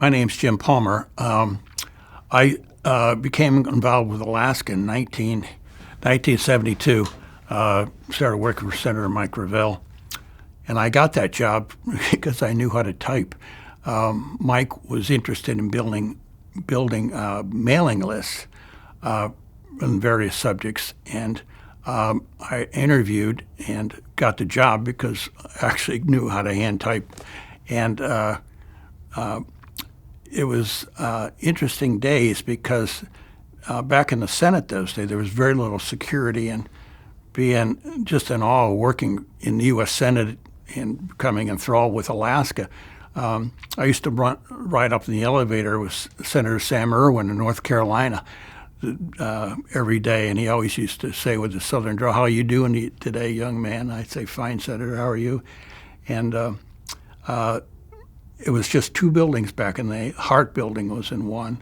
My name's Jim Palmer. I became involved with Alaska in 1972. Started working for Senator Mike Revelle. And I got that job because I knew how to type. Mike was interested in building mailing lists on various subjects. And I interviewed and got the job because I actually knew how to hand type. And it was interesting days because back in the Senate those days, there was very little security, and being just in awe of working in the U.S. Senate and becoming enthralled with Alaska. I used to ride up in the elevator with Senator Sam Erwin in North Carolina every day, and he always used to say with a Southern drawl, "How are you doing today, young man?" I'd say, "Fine, Senator. How are you?" And it was just two buildings back in the day. Hart Building was in one.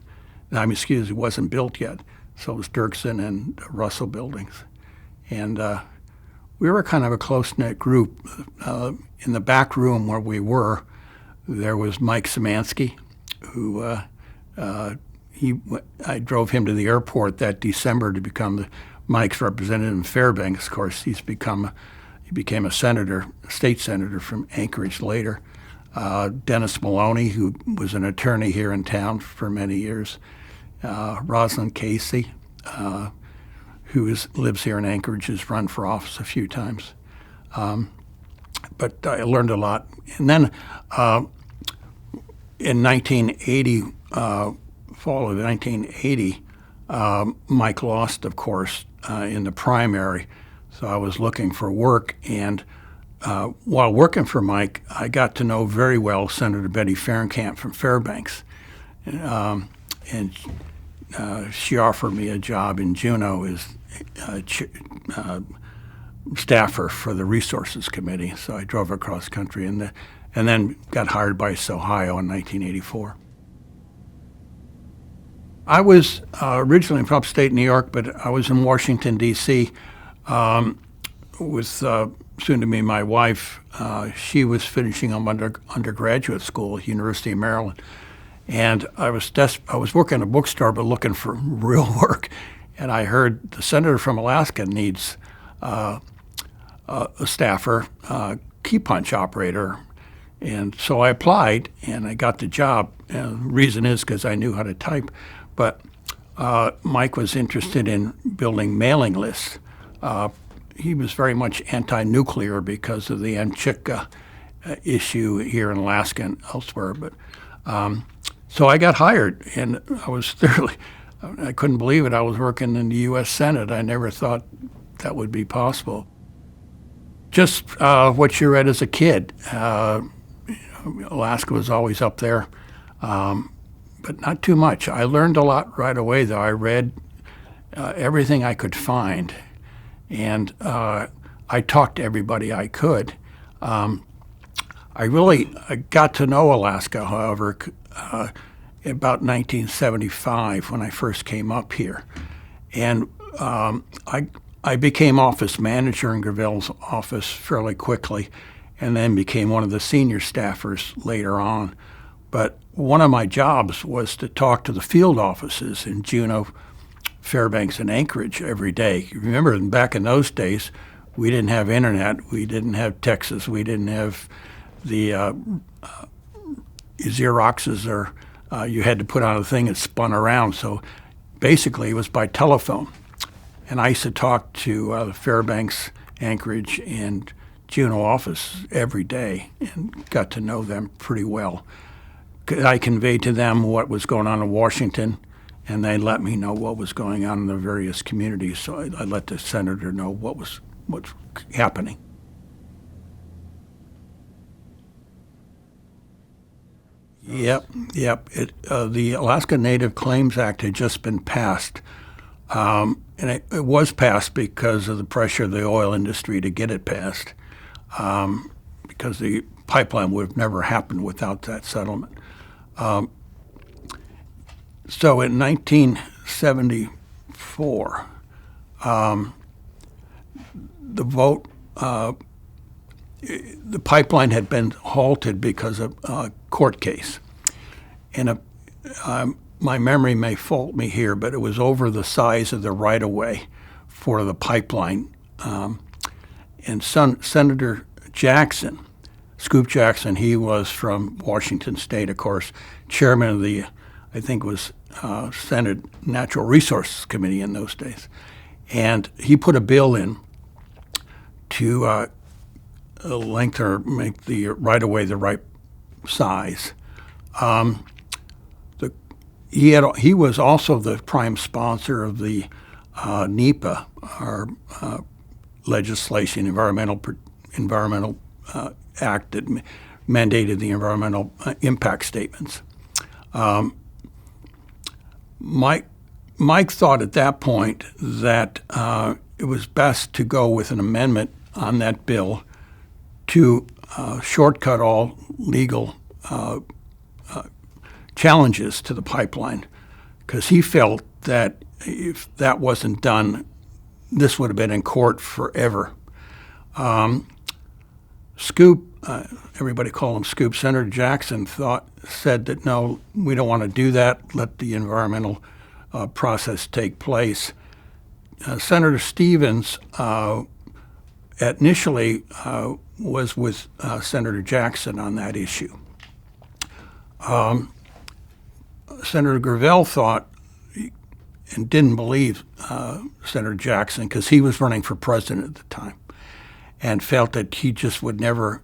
It wasn't built yet. So it was Dirksen and Russell buildings. And we were kind of a close-knit group. In the back room where we were, there was Mike Szymanski, who I drove him to the airport that December to become Mike's representative in Fairbanks. Of course, he became a senator, a state senator from Anchorage later. Dennis Maloney, who was an attorney here in town for many years. Rosalind Casey, who lives here in Anchorage, has run for office a few times. But I learned a lot. And then in 1980, fall of 1980, Mike lost, of course, in the primary. So I was looking for work, and while working for Mike, I got to know very well Senator Betty Fahrenkamp from Fairbanks. And she offered me a job in Juneau as staffer for the Resources Committee. So I drove across country and then got hired by Sohio in 1984. I was originally from upstate New York, but I was in Washington, D.C. With soon-to-be my wife. She was finishing up undergraduate school at University of Maryland. And I was working at a bookstore, but looking for real work. And I heard the senator from Alaska needs a staffer, key punch operator. And so I applied, and I got the job. And the reason is because I knew how to type. But Mike was interested in building mailing lists. He was very much anti-nuclear because of the Amchitka issue here in Alaska and elsewhere. But so I got hired, and I couldn't believe it. I was working in the U.S. Senate. I never thought that would be possible. Just what you read as a kid. Alaska was always up there, but not too much. I learned a lot right away, though. I read everything I could find. And I talked to everybody I could. I got to know Alaska, however, about 1975 when I first came up here. And I became office manager in Gravelle's office fairly quickly, and then became one of the senior staffers later on. But one of my jobs was to talk to the field offices in Juneau, Fairbanks, and Anchorage every day. You remember, back in those days, we didn't have internet, we didn't have Texas, we didn't have the Xeroxes, or you had to put on a thing and spun around. So basically, it was by telephone. And I used to talk to the Fairbanks, Anchorage, and Juneau office every day and got to know them pretty well. I conveyed to them what was going on in Washington, and they let me know what was going on in the various communities. So I let the senator know what's happening. Yep. The Alaska Native Claims Act had just been passed, and it was passed because of the pressure of the oil industry to get it passed, because the pipeline would have never happened without that settlement. So in 1974, the vote, the pipeline had been halted because of a court case. and my memory may fault me here, but it was over the size of the right-of-way for the pipeline. And Senator Jackson, Scoop Jackson, he was from Washington State, of course, chairman of the, I think it was Senate Natural Resources Committee in those days. And he put a bill in to lengthen or make the right-of-way the right size. He was also the prime sponsor of the NEPA, our legislation, environmental act that mandated the environmental impact statements. Mike thought at that point that it was best to go with an amendment on that bill to shortcut all legal challenges to the pipeline, because he felt that if that wasn't done, this would have been in court forever. Scoop, everybody called him Scoop, Senator Jackson said that no, we don't want to do that, let the environmental process take place. Senator Stevens initially was with Senator Jackson on that issue. Senator Gravel thought and didn't believe Senator Jackson because he was running for president at the time, and felt that he just would never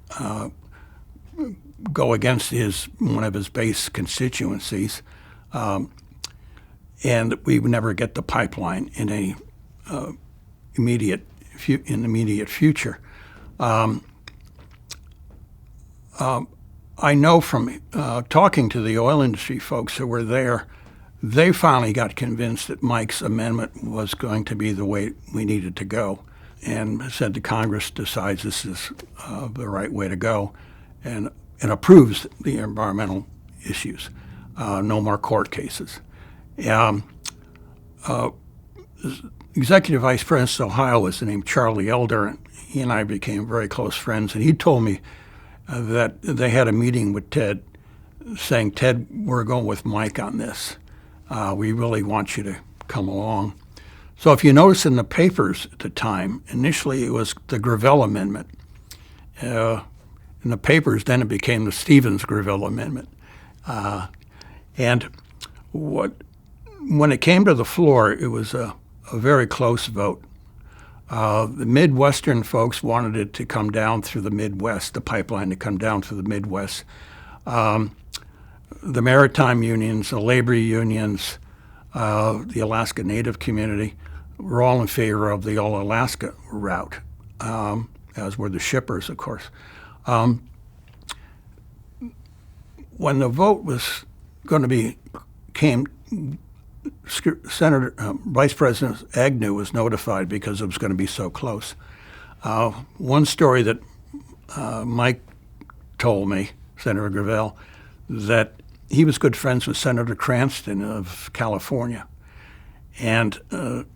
go against one of his base constituencies, and that we would never get the pipeline in a immediate future. I know from talking to the oil industry folks who were there, they finally got convinced that Mike's amendment was going to be the way we needed to go, and said the Congress decides this is the right way to go, and approves the environmental issues. No more court cases. Executive Vice President of Sohio was named Charlie Elder, and he and I became very close friends, and he told me that they had a meeting with Ted saying, Ted, we're going with Mike on this. We really want you to come along. So if you notice in the papers at the time, initially it was the Gravel Amendment. In the papers, then it became the Stevens-Gravel Amendment. And when it came to the floor, it was a very close vote. The Midwestern folks wanted it to come down through the Midwest, the pipeline to come down through the Midwest. The maritime unions, the labor unions, the Alaska Native community were all in favor of the All-Alaska route, as were the shippers, of course. When the vote was going to Senator Vice President Agnew was notified because it was going to be so close. One story that Mike told me, Senator Gravel, that he was good friends with Senator Cranston of California. And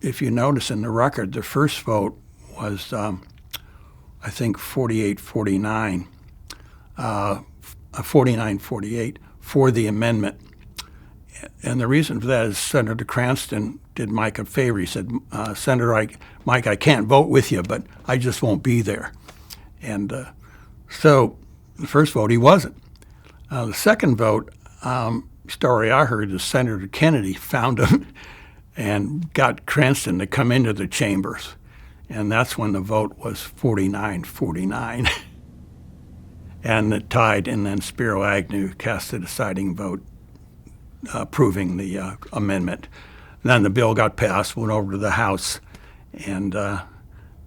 if you notice in the record, the first vote was, I think, 48-49, 49-48 for the amendment. And the reason for that is Senator Cranston did Mike a favor. He said, Senator Mike, I can't vote with you, but I just won't be there. And so the first vote, he wasn't. The second vote, story I heard is Senator Kennedy found him and got Cranston to come into the chambers. And that's when the vote was 49-49. And it tied, and then Spiro Agnew cast the deciding vote approving the amendment. And then the bill got passed, went over to the House, and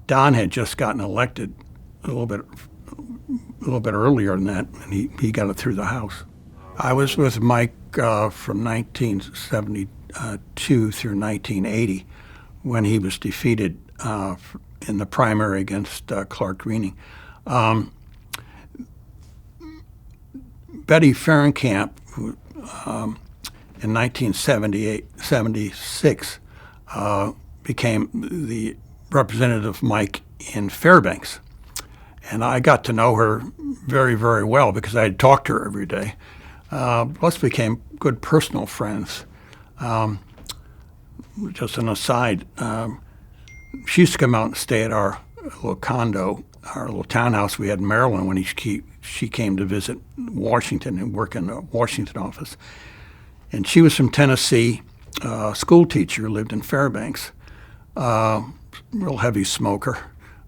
Don had just gotten elected a little bit earlier than that, and he got it through the House. I was with Mike from 1972 through 1980 when he was defeated in the primary against Clark Greening. Betty Fahrenkamp, who in 1976 became the representative of Mike in Fairbanks. And I got to know her very, very well because I had talked to her every day. Plus became good personal friends. Just an aside, she used to come out and stay at our little condo, our little townhouse we had in Maryland when she came to visit Washington and work in the Washington office. And she was from Tennessee, school teacher, lived in Fairbanks, real heavy smoker,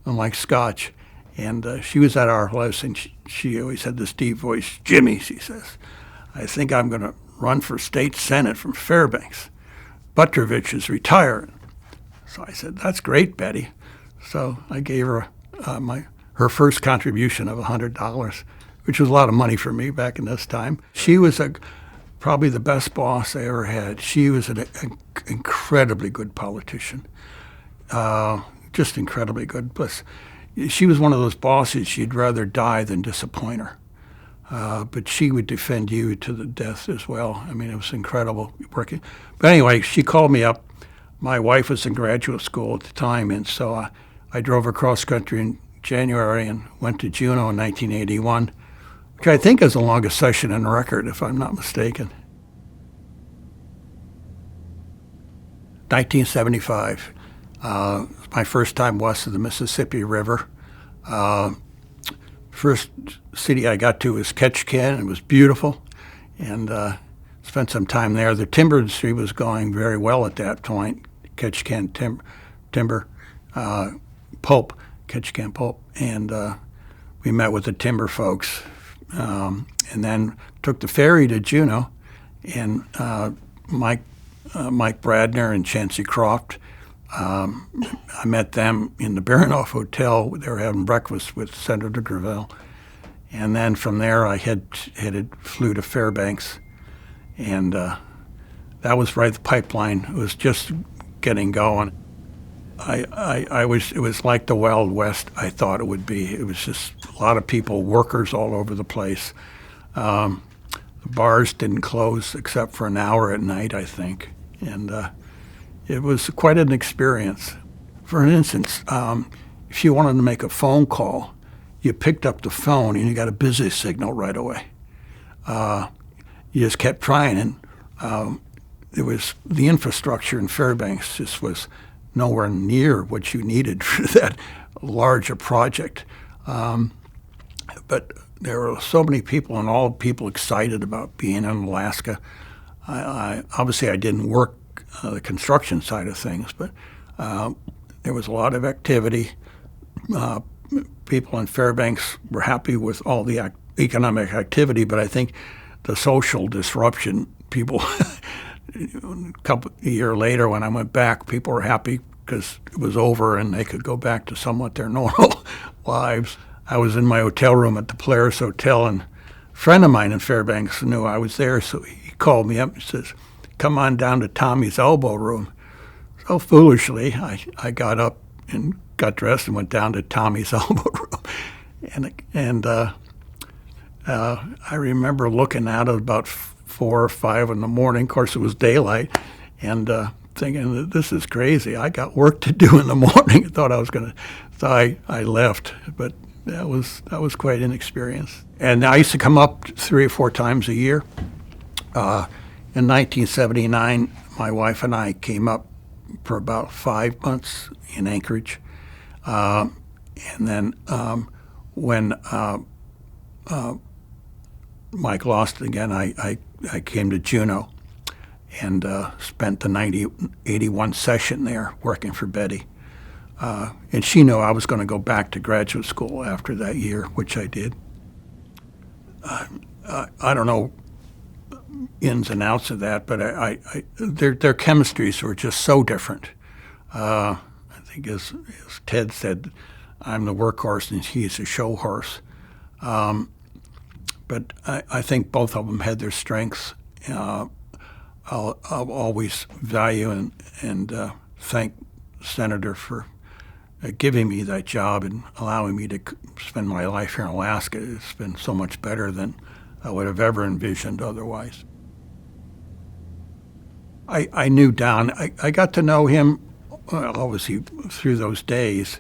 unlike Scotch. And she was at our house, and she always had this deep voice. "Jimmy," she says, "I think I'm going to run for state senate from Fairbanks. Butrovich is retiring." So I said, "That's great, Betty." So I gave her her first contribution of $100, which was a lot of money for me back in this time. She was probably the best boss I ever had. She was an incredibly good politician, just incredibly good. Plus, she was one of those bosses you'd rather die than disappoint her. But she would defend you to the death as well. I mean, it was incredible working. But anyway, she called me up. My wife was in graduate school at the time, and so I drove across country in January and went to Juneau in 1981, which I think is the longest session in record, if I'm not mistaken. 1975. My first time west of the Mississippi River. First city I got to was Ketchikan. It was beautiful, and spent some time there. The timber industry was going very well at that point. Ketchikan timber, pulp, Ketchikan pulp, and we met with the timber folks, and then took the ferry to Juneau, and Mike Bradner and Chancey Croft. I met them in the Baranoff Hotel. They were having breakfast with Senator Gravel. And then from there, I flew to Fairbanks. And that was right, the pipeline was just getting going. It was like the Wild West I thought it would be. It was just a lot of people, workers all over the place. The bars didn't close except for an hour at night, I think. And it was quite an experience. For instance, if you wanted to make a phone call, you picked up the phone and you got a busy signal right away. You just kept trying, and it was the infrastructure in Fairbanks just was nowhere near what you needed for that large a project. But there were so many people, and all people excited about being in Alaska. Obviously, I didn't work the construction side of things, but there was a lot of activity. People in Fairbanks were happy with all the economic activity, but I think the social disruption, people, a year later when I went back, people were happy because it was over and they could go back to somewhat their normal lives. I was in my hotel room at the Polaris Hotel, and a friend of mine in Fairbanks knew I was there, so he called me up and says, "Come on down to Tommy's elbow room." So foolishly, I got up and got dressed and went down to Tommy's elbow room. And I remember looking out at about 4 or 5 in the morning. Of course, it was daylight, and thinking, this is crazy. I got work to do in the morning. I thought I was going to, so I left. But that was quite an experience. And I used to come up 3 or 4 times a year. In 1979, my wife and I came up for about 5 months in Anchorage. And then when Mike lost it again, I came to Juneau and spent the 81 session there working for Betty. And she knew I was going to go back to graduate school after that year, which I did. I don't know ins and outs of that, but their chemistries were just so different. I think as Ted said, I'm the workhorse and he's a show horse. But I think both of them had their strengths. I'll always value and thank the Senator for giving me that job and allowing me to spend my life here in Alaska. It's been so much better than I would have ever envisioned otherwise. I knew Don. I got to know him, obviously, through those days.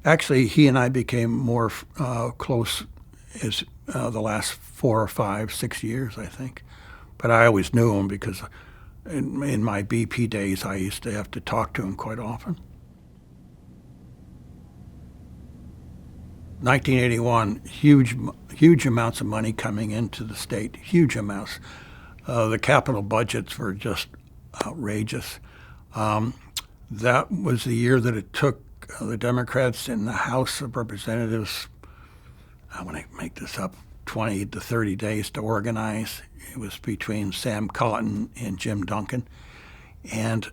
Actually, he and I became more close the last 4 or 5, 6 years, I think. But I always knew him because in my BP days, I used to have to talk to him quite often. 1981, huge amounts of money coming into the state, huge amounts. The capital budgets were just outrageous. That was the year that it took the Democrats in the House of Representatives, I want to make this up, 20 to 30 days to organize. It was between Sam Cotton and Jim Duncan. And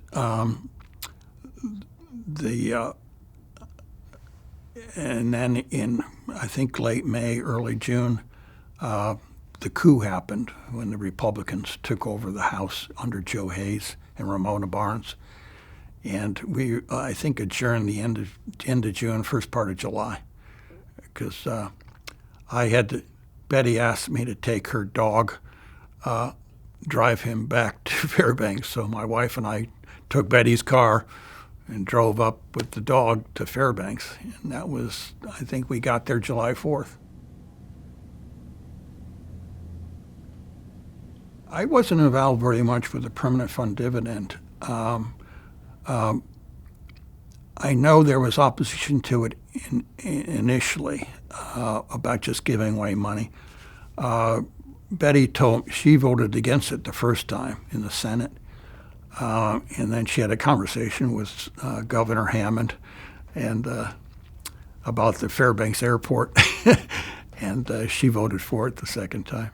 and then in, I think, late May, early June, the coup happened when the Republicans took over the House under Joe Hayes and Ramona Barnes. And we, I think, adjourned the end of June, first part of July, because Betty asked me to take her dog, drive him back to Fairbanks. So my wife and I took Betty's car and drove up with the dog to Fairbanks. And that was, I think we got there July 4th. I wasn't involved very much with the permanent fund dividend. I know there was opposition to it initially about just giving away money. Betty she voted against it the first time in the Senate, and then she had a conversation with Governor Hammond and about the Fairbanks Airport, and she voted for it the second time.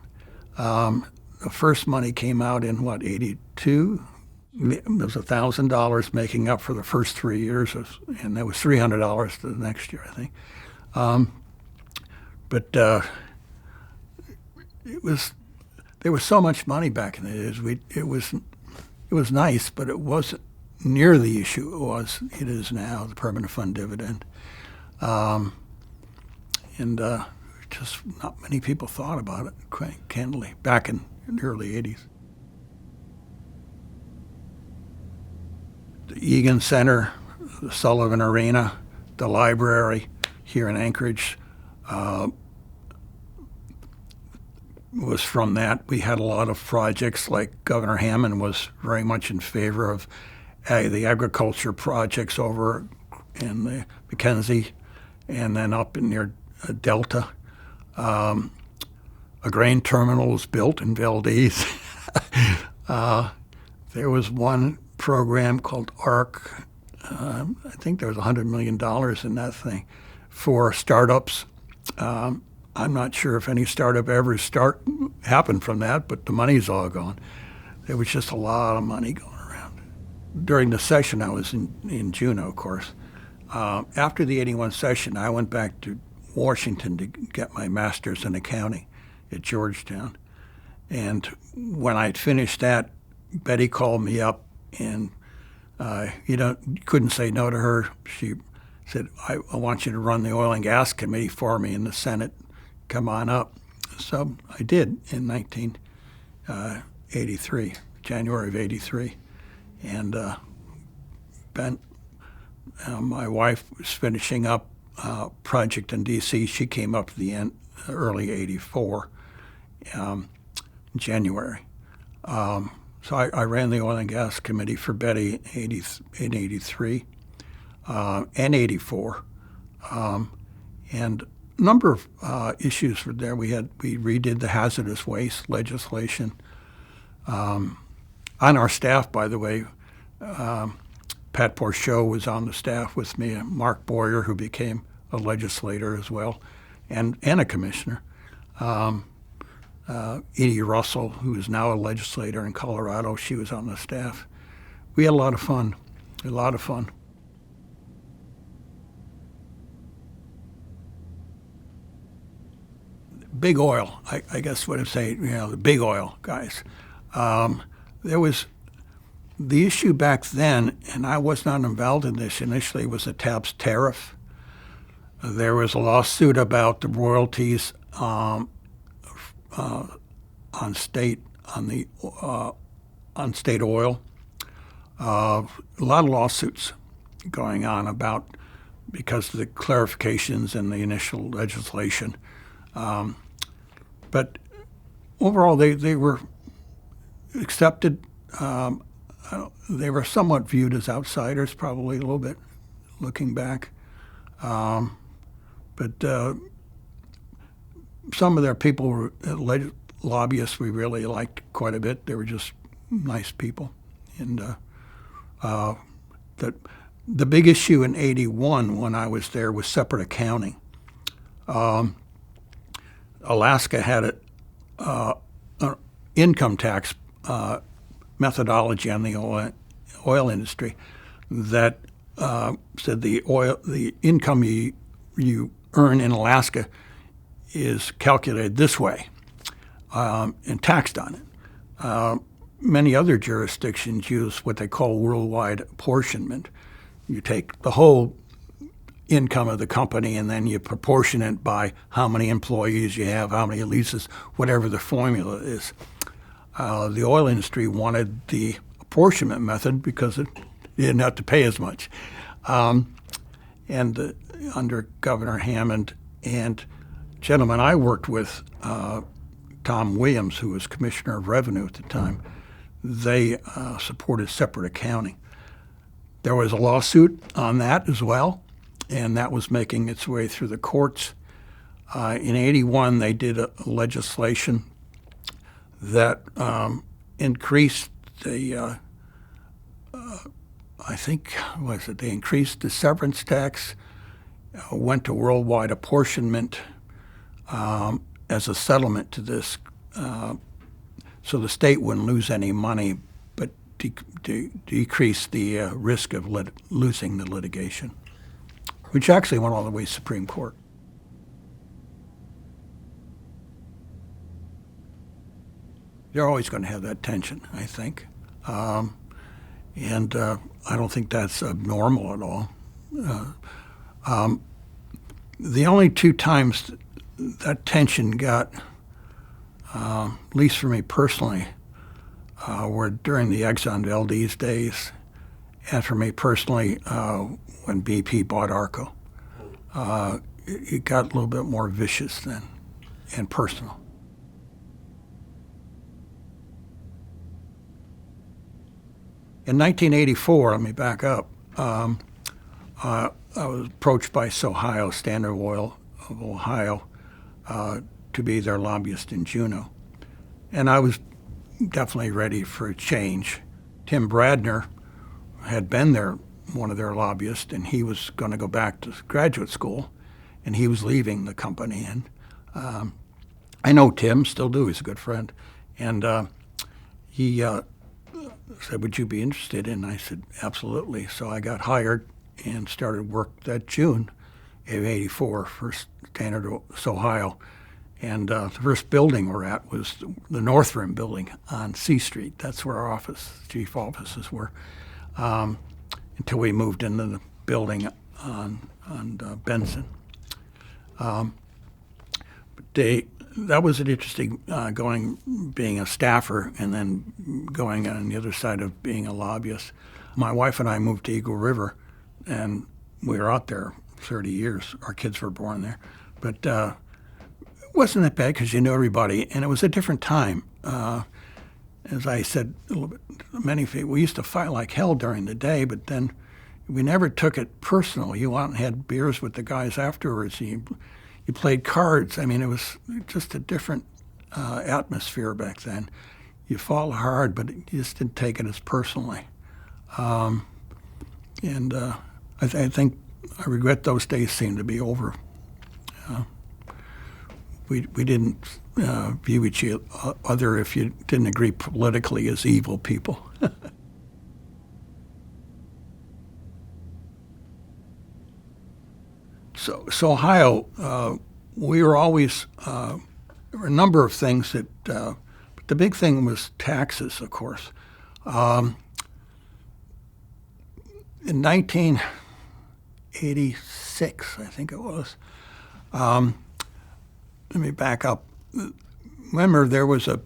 The first money came out in, 82? It was $1,000 making up for the first 3 years, and that was $300 the next year, I think. But there was so much money back in the days. It was nice, but it wasn't near the issue it is now, the permanent fund dividend. Just not many people thought about it, quite candidly, back in the early 80s. The Egan Center, the Sullivan Arena, the library here in Anchorage was from that. We had a lot of projects, like Governor Hammond was very much in favor of the agriculture projects over in the Mackenzie and then up in near Delta. A grain terminal was built in Valdez. There was one program called ARC. I think there was $100 million in that thing for startups. I'm not sure if any startup ever happened from that, but the money's all gone. There was just a lot of money going around. During the session, I was in Juneau, of course. After the 81 session, I went back to Washington to get my master's in accounting at Georgetown. And when I'd finished that, Betty called me up, and you couldn't say no to her. She said, I want you to run the Oil and Gas Committee for me in the Senate. Come on up. So I did in 1983, January of 83. And my wife was finishing up a project in D.C. She came up to the end, early 84, January. So I ran the Oil and Gas Committee for Betty in 83 and 84. And a number of issues were there. We redid the hazardous waste legislation. On our staff, by the way, Pat Porchot was on the staff with me, and Mark Boyer, who became a legislator as well, and a commissioner. Edie Russell, who is now a legislator in Colorado, she was on the staff. We had a lot of fun, Big oil, I guess what I'd say, the big oil guys. There was the issue back then, and I was not involved in this initially, was the TAPS tariff. There was a lawsuit about the royalties on state oil. A lot of lawsuits going on because of the clarifications in the initial legislation. But overall, they were accepted. They were somewhat viewed as outsiders, probably a little bit, looking back. But some of their people were lobbyists we really liked quite a bit. They were just nice people. And the big issue in '81 when I was there was separate accounting. Alaska had an income tax methodology on the oil industry that said the income you earn in Alaska is calculated this way and taxed on it. Many other jurisdictions use what they call worldwide apportionment. You take the whole income of the company and then you proportion it by how many employees you have, how many leases, whatever the formula is. The oil industry wanted the apportionment method because it didn't have to pay as much. And under Governor Hammond and gentlemen I worked with, Tom Williams, who was Commissioner of Revenue at the time, they supported separate accounting. There was a lawsuit on that as well, and that was making its way through the courts. In '81, they did a legislation that increased the, I think, was it? They increased the severance tax, went to worldwide apportionment as a settlement to this, so the state wouldn't lose any money, but decrease the risk of losing the litigation, which actually went all the way to Supreme Court. They're always going to have that tension, I think. And I don't think that's abnormal at all. The only two times that tension got, at least for me personally, were during the Exxon Valdez days, and for me personally, when BP bought Arco. It got a little bit more vicious then and personal. In 1984, let me back up, I was approached by Sohio, Standard Oil of Ohio, to be their lobbyist in Juneau. And I was definitely ready for a change. Tim Bradner had been one of their lobbyists, and he was going to go back to graduate school, and he was leaving the company. And I know Tim, still do, he's a good friend. And he said, would you be interested? And I said, absolutely. So I got hired and started work that June of '84 for Standard Sohio. And the first building we're at was the North Rim building on C Street. That's where our chief offices were, until we moved into the building on Benson. That was an interesting being a staffer and then going on the other side of being a lobbyist. My wife and I moved to Eagle River, and we were out there 30 years. Our kids were born there. But it wasn't that bad because you knew everybody, and it was a different time. As I said a little bit, many people, we used to fight like hell during the day, but then we never took it personal. You went and had beers with the guys afterwards. You played cards. I mean, it was just a different atmosphere back then. You fought hard, but you just didn't take it as personally. I think I regret those days seem to be over. We didn't view each other, if you didn't agree politically, as evil people. So Ohio, we were always, there were a number of things that, but the big thing was taxes, of course. In 1986, I think it was, let me back up. Remember, there was a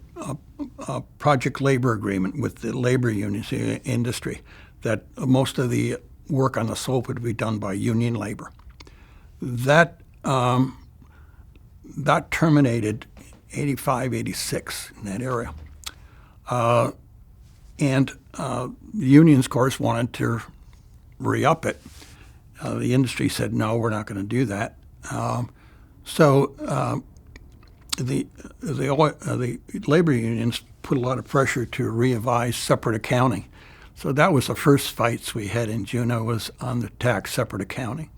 project labor agreement with the labor unions industry that most of the work on the slope would be done by union labor. That terminated 85, 86, in that area. And the unions, of course, wanted to re-up it. The industry said, no, we're not going to do that. So the labor unions put a lot of pressure to revise separate accounting. So that was the first fights we had in Juneau, was on the tax separate accounting.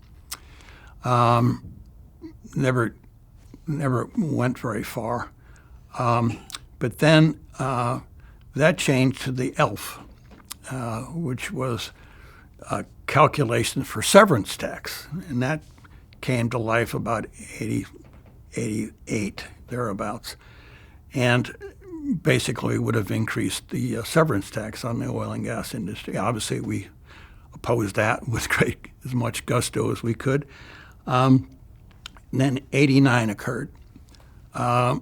Never went very far. But then that changed to the ELF, which was a calculation for severance tax. And that came to life about 88, thereabouts. And basically would have increased the severance tax on the oil and gas industry. Obviously, we opposed that with as much gusto as we could. And then 89 occurred. The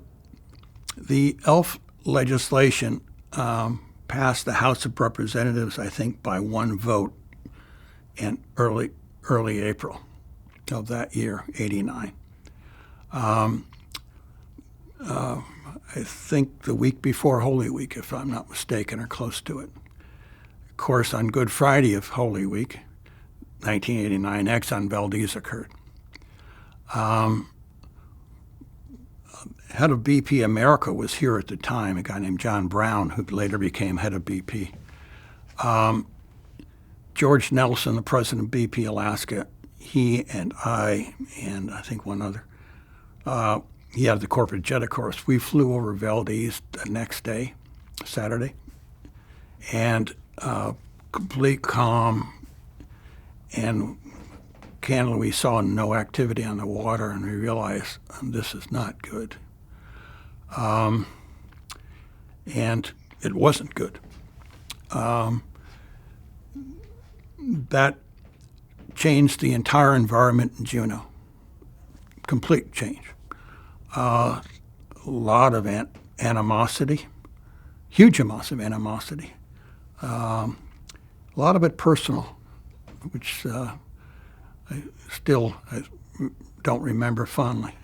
ELF legislation passed the House of Representatives, I think, by one vote in early April of that year, 89. I think the week before Holy Week, if I'm not mistaken, or close to it. Of course, on Good Friday of Holy Week, 1989, Exxon Valdez occurred. Head of BP America was here at the time, a guy named John Brown, who later became head of BP. George Nelson, the president of BP Alaska, he and I think one other, he had the corporate jet, of course. We flew over Valdez the next day, Saturday, and complete calm, and candidly, we saw no activity on the water, and we realized this is not good. And it wasn't good. That changed the entire environment in Juneau. Complete change. A lot of animosity, huge amounts of animosity. A lot of it personal, which I don't remember fondly.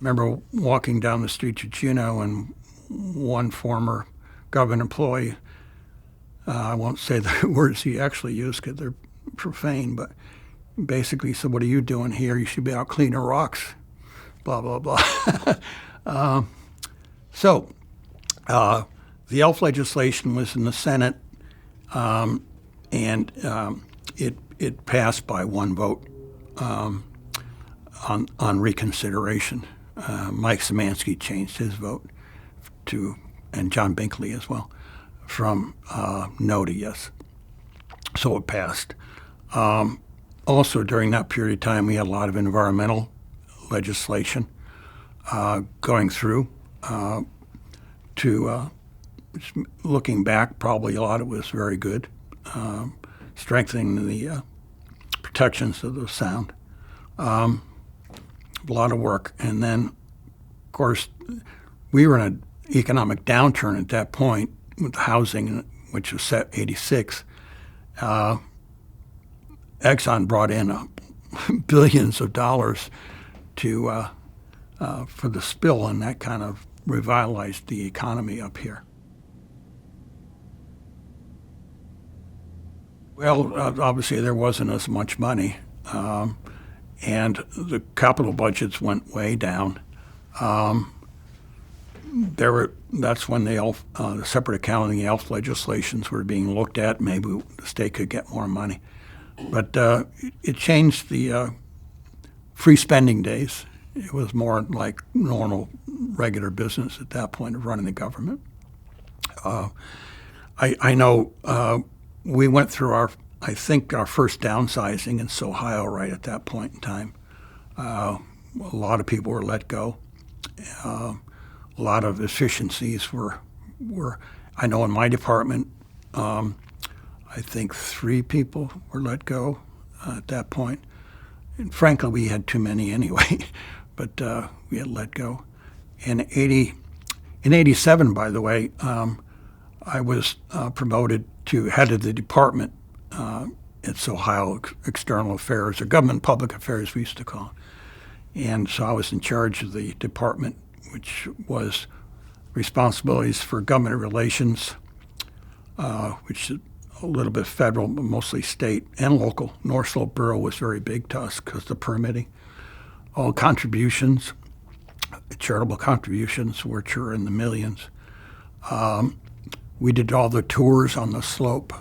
Remember walking down the streets of Juneau, and one former government employee, I won't say the words he actually used because they're profane, but basically said, "What are you doing here? You should be out cleaning rocks," blah, blah, blah. So the ELF legislation was in the Senate, and it passed by one vote on reconsideration. Mike Szymanski changed his vote to, and John Binkley as well, from no to yes. So it passed. Also, during that period of time, we had a lot of environmental legislation going through. Looking back, probably a lot of it was very good, strengthening the protections of the sound. A lot of work. And then, of course, we were in an economic downturn at that point with housing, which was set 86. Exxon brought in billions of dollars to for the spill, and that kind of revitalized the economy up here. Well, obviously there wasn't as much money, and the capital budgets went way down. That's when the separate accounting, the ELF legislations were being looked at. Maybe the state could get more money. But it changed the free spending days. It was more like normal, regular business at that point of running the government. I know we went through our first downsizing in Sohio right at that point in time. A lot of people were let go. A lot of efficiencies were. I know in my department, I think 3 people were let go at that point. And frankly, we had too many anyway, but we had let go. In 87, by the way, I was promoted to head of the department at Sohio, External Affairs, or Government Public Affairs we used to call it. And so I was in charge of the department, which was responsibilities for government relations, which is a little bit federal, but mostly state and local. North Slope Borough was very big to us because the permitting. All contributions, charitable contributions, which are in the millions. We did all the tours on the slope.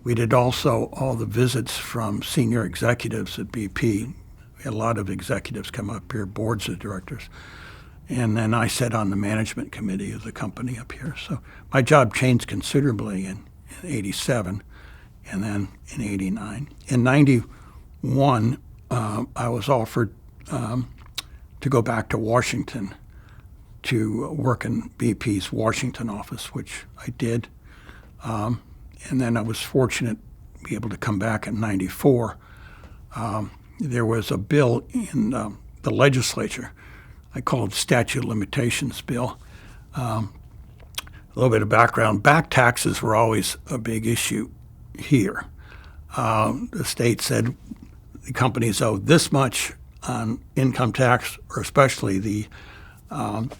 We did also all the visits from senior executives at BP. We had a lot of executives come up here, boards of directors. And then I sat on the management committee of the company up here. So my job changed considerably in 87 and then in 89. In 91, I was offered to go back to Washington to work in BP's Washington office, which I did. And then I was fortunate to be able to come back in 94. There was a bill in the legislature I called statute of limitations bill. A little bit of background. Back taxes were always a big issue here. The state said the companies owe this much on income tax, or especially on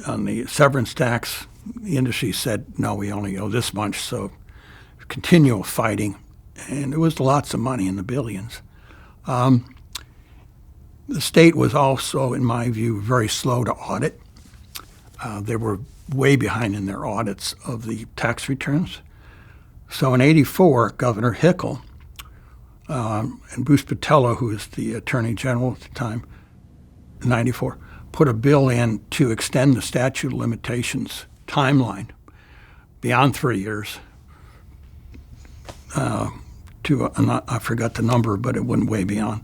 the severance tax. The industry said, no, we only owe this much. So continual fighting, and there was lots of money in the billions. The state was also, in my view, very slow to audit. They were way behind in their audits of the tax returns. So in 84, Governor Hickel and Bruce Patello, who was the Attorney General at the time, in 94, put a bill in to extend the statute of limitations timeline beyond 3 years to, I forgot the number, but it went way beyond.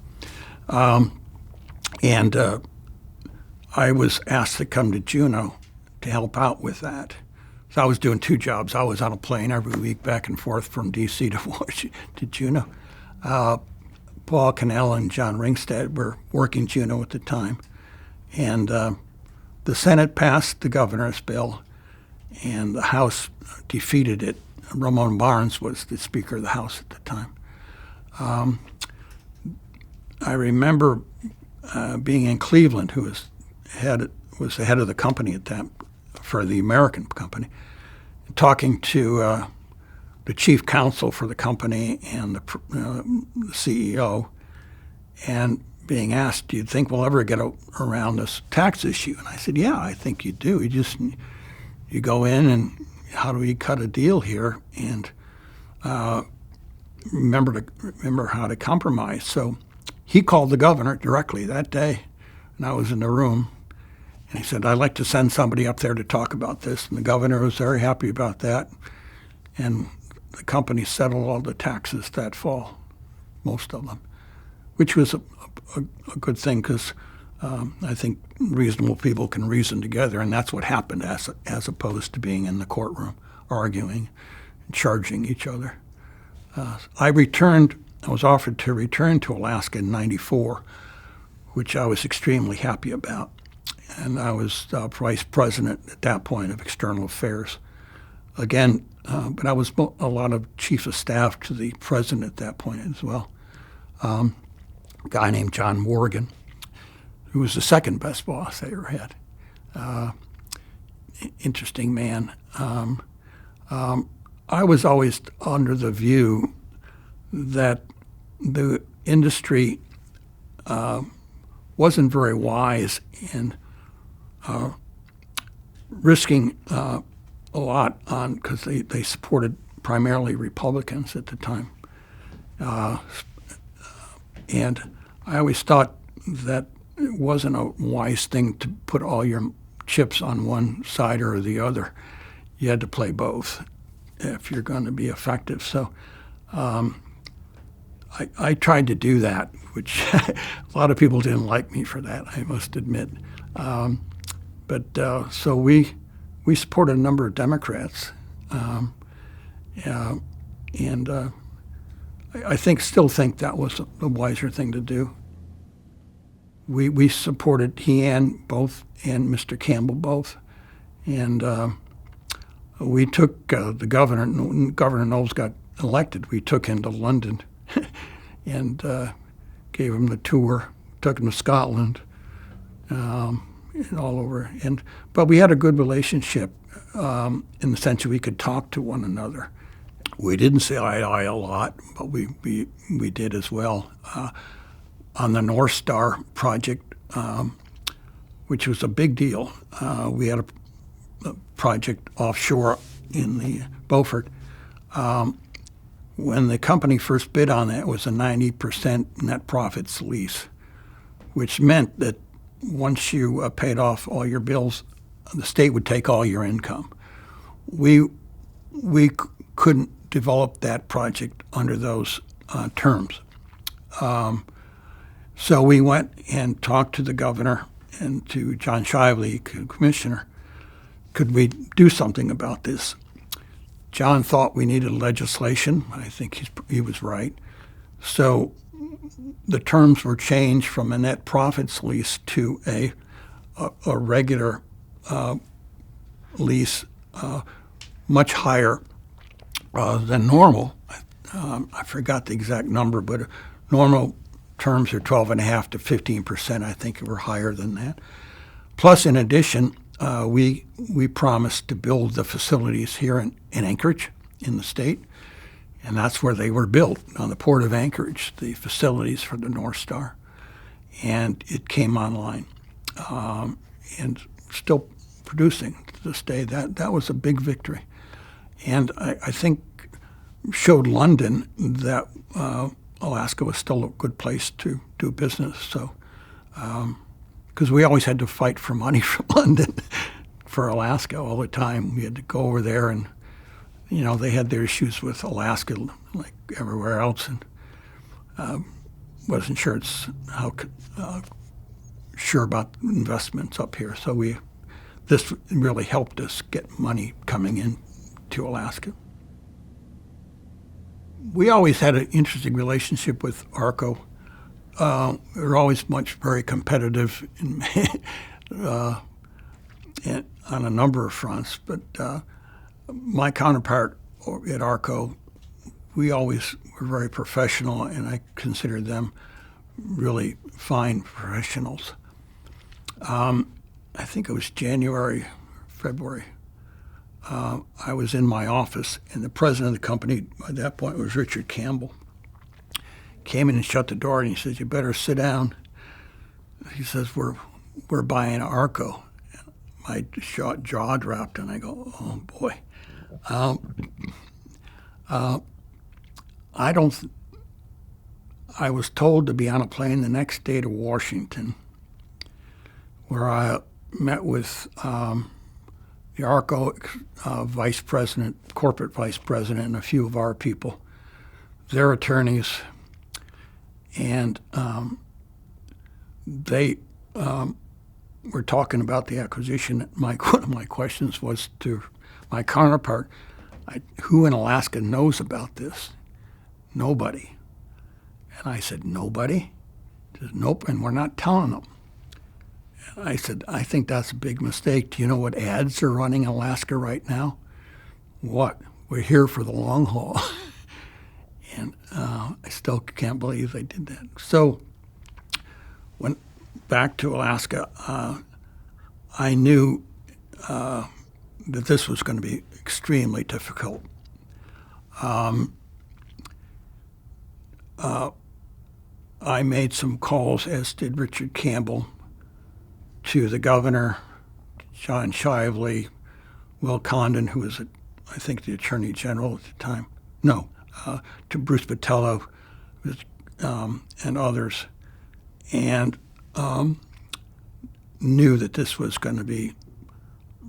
And I was asked to come to Juneau to help out with that. So I was doing two jobs. I was on a plane every week back and forth from D.C. to Washington, to Juneau. Paul Cannell and John Ringstead were working Juneau at the time. And the Senate passed the governor's bill, and the House defeated it. Ramon Barnes was the Speaker of the House at the time. I remember being in Cleveland, who was the head of the company at that, for the American company, talking to the chief counsel for the company and the CEO, and being asked, do you think we'll ever get around this tax issue? And I said, yeah, I think you do. You go in and how do we cut a deal here, and remember how to compromise. So he called the governor directly that day, and I was in the room, and he said, I'd like to send somebody up there to talk about this. And the governor was very happy about that, and the company settled all the taxes that fall, most of them, which was a good thing because I think reasonable people can reason together, and that's what happened as opposed to being in the courtroom arguing and charging each other. I was offered to return to Alaska in 94, which I was extremely happy about. And I was vice president at that point of external affairs. Again, but I was a lot of chief of staff to the president at that point as well. A guy named John Morgan, who was the second best boss I ever had. Interesting man. I was always under the view that the industry wasn't very wise in risking a lot on, because they supported primarily Republicans at the time. And I always thought that it wasn't a wise thing to put all your chips on one side or the other. You had to play both if you're going to be effective. So I tried to do that, which a lot of people didn't like me for that, I must admit. So we supported a number of Democrats, and I still think that was the wiser thing to do. We supported both and Mr. Campbell both, and we took the governor. Governor Knowles got elected. We took him to London and gave him the tour. Took him to Scotland. and all over. But we had a good relationship in the sense that we could talk to one another. We didn't see eye to eye a lot, but we did as well. On the North Star project, which was a big deal, we had a project offshore in the Beaufort. When the company first bid on that, it was a 90% net profits lease, which meant that once you paid off all your bills, the state would take all your income. We couldn't develop that project under those terms. So we went and talked to the governor and to John Shively, commissioner. Could we do something about this? John thought we needed legislation. I think he was right. So the terms were changed from a net profits lease to a regular lease, much higher than normal. I forgot the exact number, but normal terms are 12.5% to 15%. I think were higher than that. Plus, in addition, we promised to build the facilities here in Anchorage, in the state, and that's where they were built, on the port of Anchorage, the facilities for the North Star, and it came online, and still producing to this day. That was a big victory, and I think showed London that Alaska was still a good place to do business. So, because we always had to fight for money from London for Alaska all the time. We had to go over there, and they had their issues with Alaska like everywhere else, and wasn't sure sure about investments up here. So this really helped us get money coming in to Alaska. We always had an interesting relationship with ARCO. We were always very competitive on a number of fronts. But my counterpart at ARCO, we always were very professional, and I considered them really fine professionals. I think it was January, February. I was in my office, and the president of the company at that point was Richard Campbell. Came in and shut the door, and he says, "You better sit down." He says, "We're buying ARCO." My jaw dropped, and I go, "Oh boy." I was told to be on a plane the next day to Washington, where I met with the ARCO vice president, corporate vice president, and a few of our people, their attorneys, and they were talking about the acquisition. One of my questions was to my counterpart, who in Alaska knows about this? Nobody. And I said, "Nobody?" He said, "Nope, and we're not telling them." And I said, "I think that's a big mistake. Do you know what ads are running in Alaska right now?" "What?" "We're here for the long haul." And I still can't believe they did that. So went back to Alaska. I knew that this was going to be extremely difficult. I made some calls, as did Richard Campbell, to the governor, John Shively, Will Condon, who was, I think, the attorney general at the time. No, to Bruce Botello, and others, and knew that this was going to be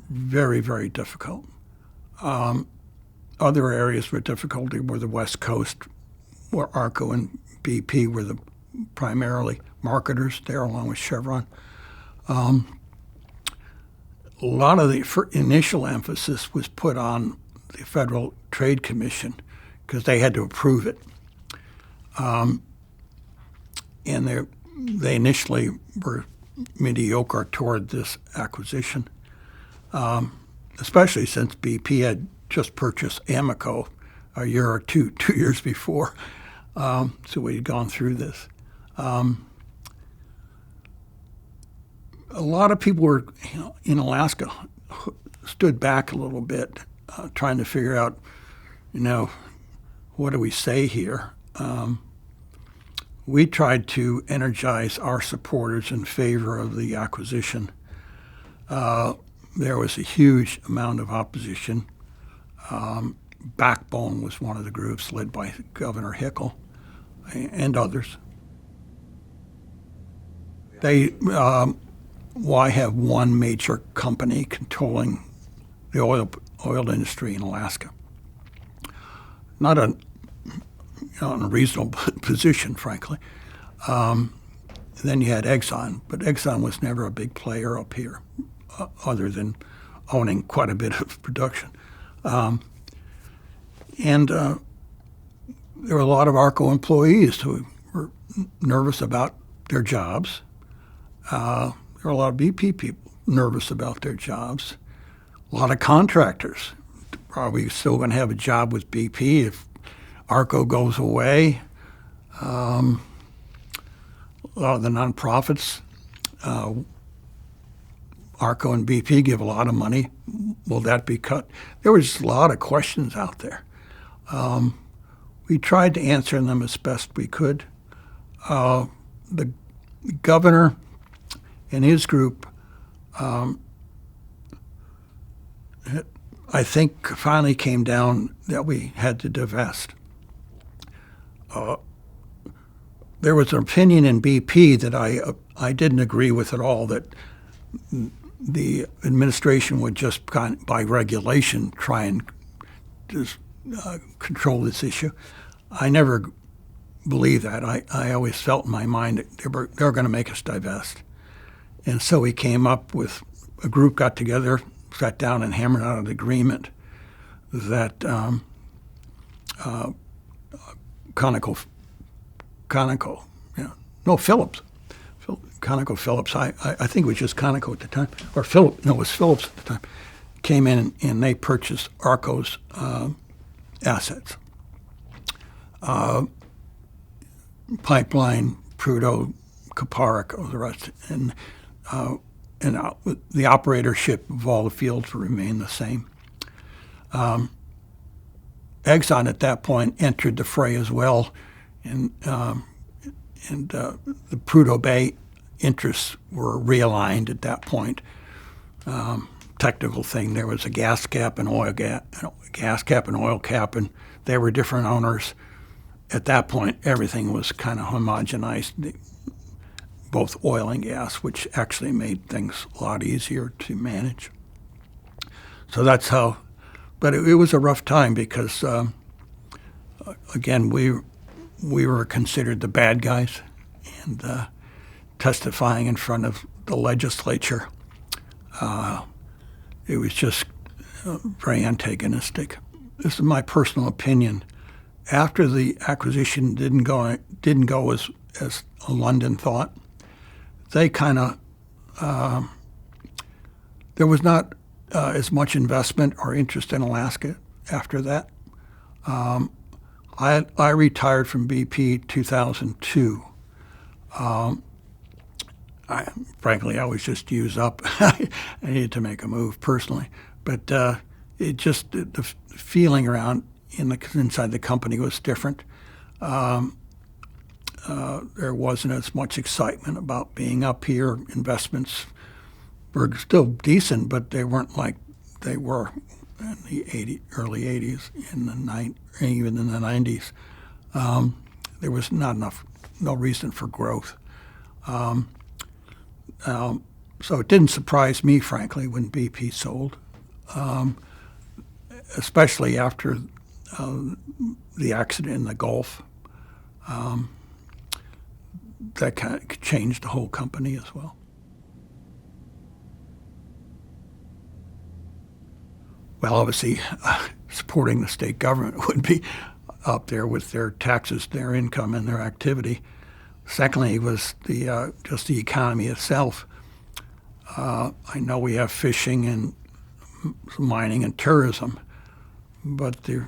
very, very difficult. Other areas where difficulty were the West Coast, where ARCO and BP were the primarily marketers there, along with Chevron. A lot of the initial emphasis was put on the Federal Trade Commission because they had to approve it. And they initially were mediocre toward this acquisition, especially since BP had just purchased Amoco a year or two years before. So we had gone through this. a lot of people were, in Alaska, stood back a little bit, trying to figure out, what do we say here? We tried to energize our supporters in favor of the acquisition. There was a huge amount of opposition. Backbone was one of the groups led by Governor Hickel and others. Why have one major company controlling the oil industry in Alaska? Not a reasonable position, frankly. Then you had Exxon, but Exxon was never a big player up here, other than owning quite a bit of production. And there were a lot of ARCO employees who were nervous about their jobs. There were a lot of BP people nervous about their jobs. A lot of contractors probably still going to have a job with BP if ARCO goes away. A lot of the nonprofits, ARCO and BP give a lot of money. Will that be cut? There was just a lot of questions out there. We tried to answer them as best we could. The governor and his group, I think, finally came down that we had to divest. There was an opinion in BP that I didn't agree with at all, that the administration would just, by regulation, try and just control this issue. I never believed that. I always felt in my mind that they were going to make us divest. And so we came up with, a group got together, sat down and hammered out an agreement that Phillips. ConocoPhillips, I think it was just Conoco at the time, or it was Phillips at the time, came in and they purchased ARCO's assets. Pipeline, Prudhoe, Caparico, the rest, and the operatorship of all the fields will remain the same. Exxon at that point entered the fray as well, and the Prudhoe Bay interests were realigned at that point. Technical thing, there was a gas cap and oil cap, and they were different owners. At that point, everything was kind of homogenized, both oil and gas, which actually made things a lot easier to manage. So that's how, but it was a rough time because, again, we were considered the bad guys, and testifying in front of the legislature, it was just very antagonistic. This is my personal opinion. After the acquisition didn't go as London thought, they kind of there was not as much investment or interest in Alaska after that. I retired from BP 2002. Frankly, I was just used up. I needed to make a move personally, but it just the feeling around inside the company was different. There wasn't as much excitement about being up here. Investments were still decent, but they weren't like they were in the early 80s, even in the 90s. There was no reason for growth. So it didn't surprise me, frankly, when BP sold, especially after the accident in the Gulf. That kind of changed the whole company as well. Well, obviously, supporting the state government would be up there with their taxes, their income, and their activity. Secondly, was just the economy itself. I know we have fishing and mining and tourism, but in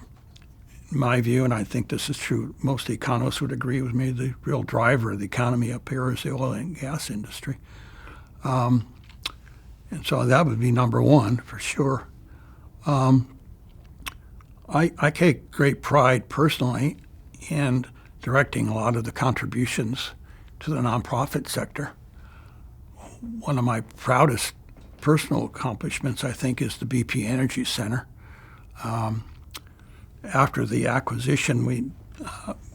my view, and I think this is true, most economists would agree with me, the real driver of the economy up here is the oil and gas industry. And so that would be number one for sure. I take great pride personally in directing a lot of the contributions to the nonprofit sector. One of my proudest personal accomplishments, I think, is the BP Energy Center. After the acquisition,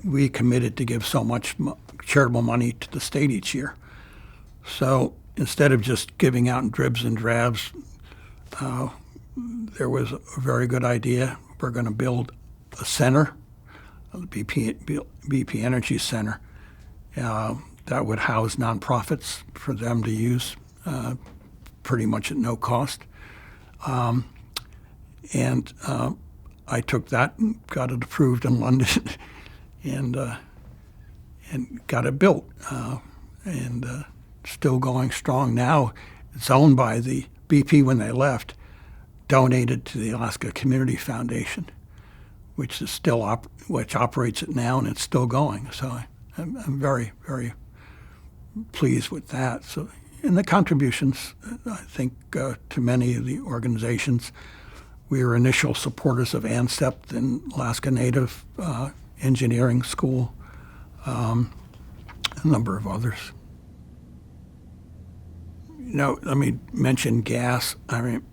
we committed to give so much charitable money to the state each year. So instead of just giving out in dribs and drabs, there was a very good idea. We're going to build a center, the BP Energy Center, that would house nonprofits for them to use pretty much at no cost. And I took that and got it approved in London and got it built. And still going strong now. It's owned by the BP when they left, donated to the Alaska Community Foundation, which is still which operates it now, and it's still going. So I'm very, very pleased with that. So, and the contributions, I think, to many of the organizations. We were initial supporters of ANSEP, the Alaska Native Engineering School, a number of others. Let me mention gas. I mean,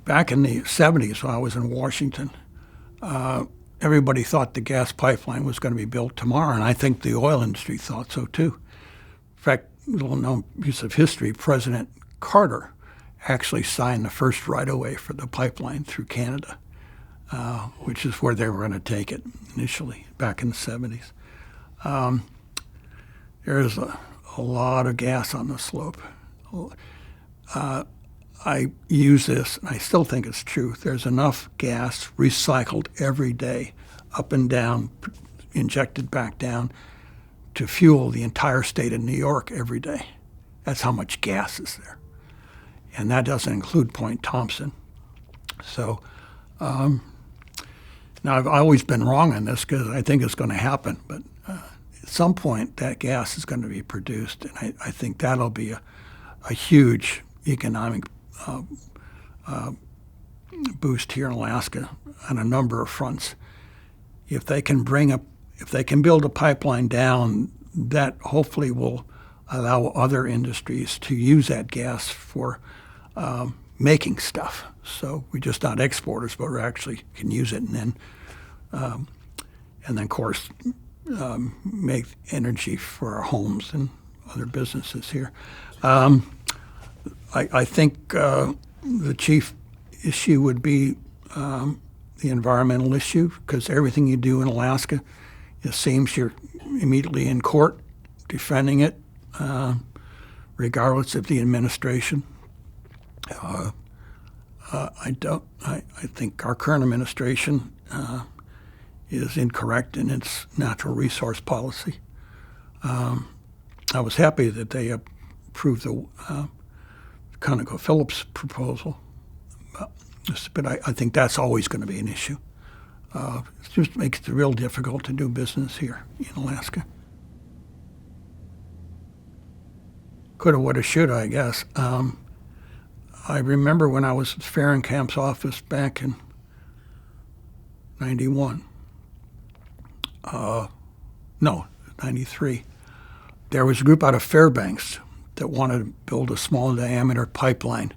back in the 70s when I was in Washington, everybody thought the gas pipeline was going to be built tomorrow, and I think the oil industry thought so too. In fact, a little-known piece of history, President Carter actually signed the first right-of-way for the pipeline through Canada, which is where they were going to take it initially, back in the 70s. There's a lot of gas on the slope. I use this, and I still think it's true. There's enough gas recycled every day, up and down, injected back down, to fuel the entire state of New York every day. That's how much gas is there. And that doesn't include Point Thompson. So now I've always been wrong on this because I think it's going to happen, but at some point that gas is going to be produced, and I think that'll be a huge economic boost here in Alaska on a number of fronts. If they can build a pipeline down, that hopefully will allow other industries to use that gas for making stuff. So we're just not exporters, but we actually can use it, and then of course make energy for our homes and other businesses here. I think the chief issue would be the environmental issue, because everything you do in Alaska, it seems you're immediately in court defending it, regardless of the administration. I think our current administration is incorrect in its natural resource policy. I was happy that they approved the ConocoPhillips proposal, but I think that's always going to be an issue. It just makes it real difficult to do business here in Alaska. Coulda, woulda, shoulda, I guess. I remember when I was at Fahrenkamp's office back in 91. 93. There was a group out of Fairbanks that wanted to build a small diameter pipeline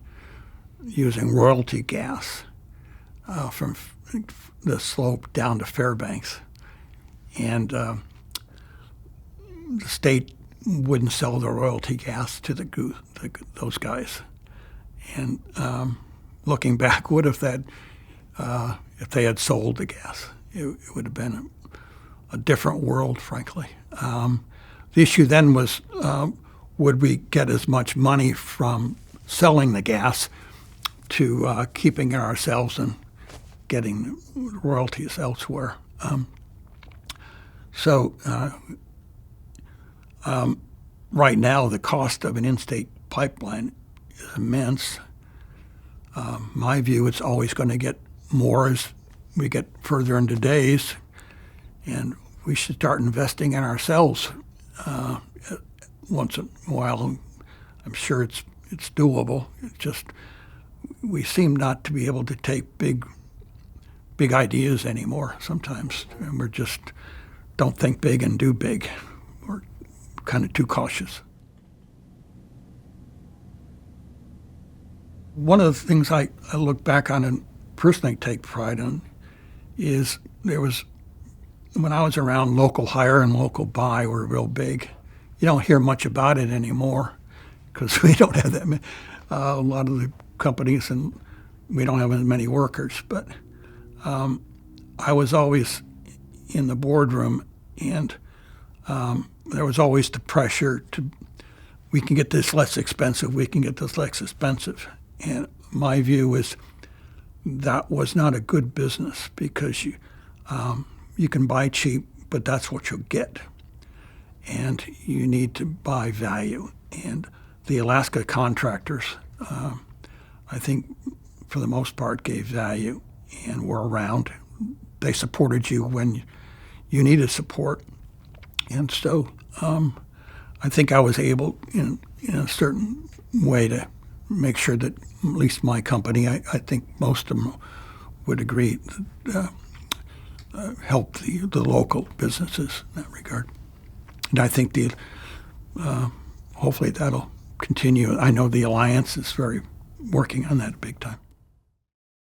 using royalty gas from the slope down to Fairbanks. And the state wouldn't sell the royalty gas to those guys. And looking back, if they had sold the gas, it would have been a different world, frankly. The issue then was, would we get as much money from selling the gas to keeping it ourselves and getting royalties elsewhere? Right now, the cost of an in-state pipeline is immense. My view, it's always going to get more as we get further into days, and we should start investing in ourselves once in a while. I'm sure it's it's doable. It's just we seem not to be able to take big ideas anymore sometimes, and we're just don't think big and do big. We're kind of too cautious. One of the things I look back on and personally take pride in is there was, when I was around, local hire and local buy were real big. You don't hear much about it anymore because we don't have that many, a lot of the companies, and we don't have as many workers. But I was always in the boardroom, and there was always the pressure to, we can get this less expensive, we can get this less expensive. And my view is that was not a good business because you can buy cheap, but that's what you'll get. And you need to buy value. And the Alaska contractors, I think, for the most part, gave value and were around. They supported you when you needed support. And so I think I was able, in a certain way, to make sure that at least my company, I think most of them would agree, help the local businesses in that regard. And I think hopefully that'll continue. I know the Alliance is working on that big time.